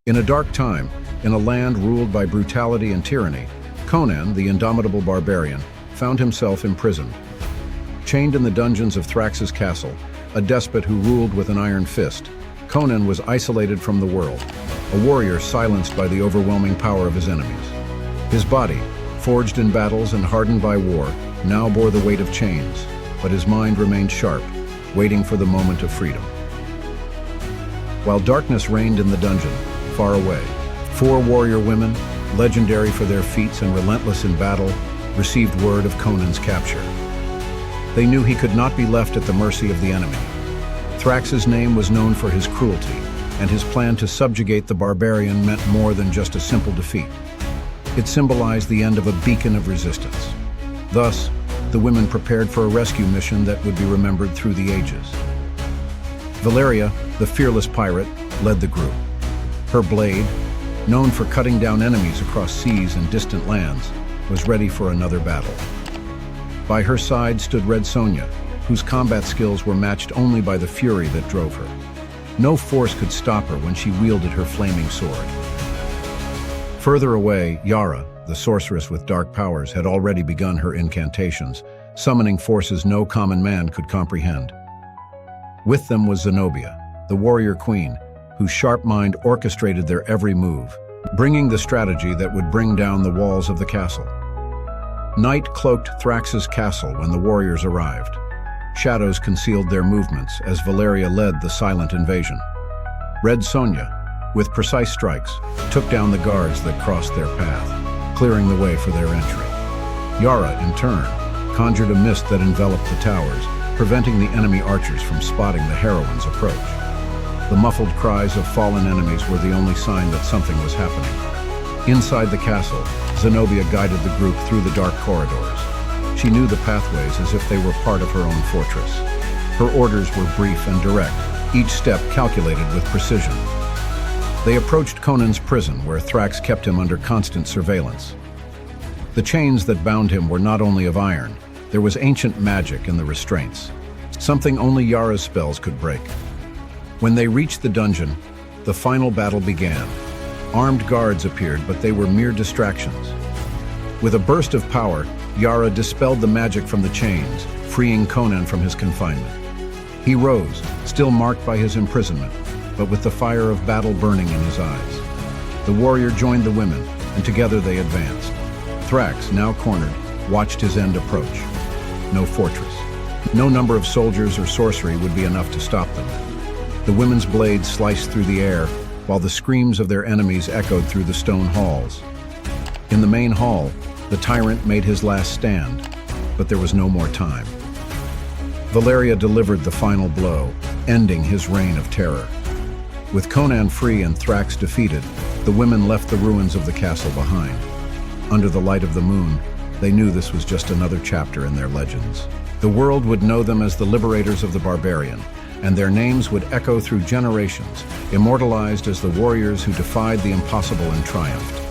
In a dark time, in a land ruled by brutality and tyranny, Conan, the indomitable barbarian, found himself imprisoned. Chained in the dungeons of Thrax's castle, a despot who ruled with an iron fist, Conan was isolated from the world, a warrior silenced by the overwhelming power of his enemies. His body, forged in battles and hardened by war, now bore the weight of chains, but his mind remained sharp, waiting for the moment of freedom. While darkness reigned in the dungeon, far away, 4 warrior women, legendary for their feats and relentless in battle, received word of Conan's capture. They knew he could not be left at the mercy of the enemy. Thrax's name was known for his cruelty, and his plan to subjugate the barbarian meant more than just a simple defeat. It symbolized the end of a beacon of resistance. Thus, the women prepared for a rescue mission that would be remembered through the ages. Valeria, the fearless pirate, led the group. Her blade, known for cutting down enemies across seas and distant lands, was ready for another battle. By her side stood Red Sonja, whose combat skills were matched only by the fury that drove her. No force could stop her when she wielded her flaming sword. Further away, Yara, the sorceress with dark powers, had already begun her incantations, summoning forces no common man could comprehend. With them was Zenobia, the warrior queen, whose sharp mind orchestrated their every move, bringing the strategy that would bring down the walls of the castle. Night cloaked Thrax's castle when the warriors arrived. Shadows concealed their movements as Valeria led the silent invasion. Red Sonja, with precise strikes, took down the guards that crossed their path, clearing the way for their entry. Yara, in turn, conjured a mist that enveloped the towers, preventing the enemy archers from spotting the heroine's approach. The muffled cries of fallen enemies were the only sign that something was happening. Inside the castle, Zenobia guided the group through the dark corridors. She knew the pathways as if they were part of her own fortress. Her orders were brief and direct, each step calculated with precision. They approached Conan's prison, where Thrax kept him under constant surveillance. The chains that bound him were not only of iron, there was ancient magic in the restraints, something only Yara's spells could break. When they reached the dungeon, the final battle began. Armed guards appeared, but they were mere distractions. With a burst of power, Yara dispelled the magic from the chains, freeing Conan from his confinement. He rose, still marked by his imprisonment, but with the fire of battle burning in his eyes. The warrior joined the women, and together they advanced. Thrax, now cornered, watched his end approach. No fortress. No number of soldiers or sorcery would be enough to stop them. The women's blades sliced through the air, while the screams of their enemies echoed through the stone halls. In the main hall, the tyrant made his last stand, but there was no more time. Valeria delivered the final blow, ending his reign of terror. With Conan free and Thrax defeated, the women left the ruins of the castle behind. Under the light of the moon, they knew this was just another chapter in their legends. The world would know them as the liberators of the barbarian, and their names would echo through generations, immortalized as the warriors who defied the impossible and triumphed.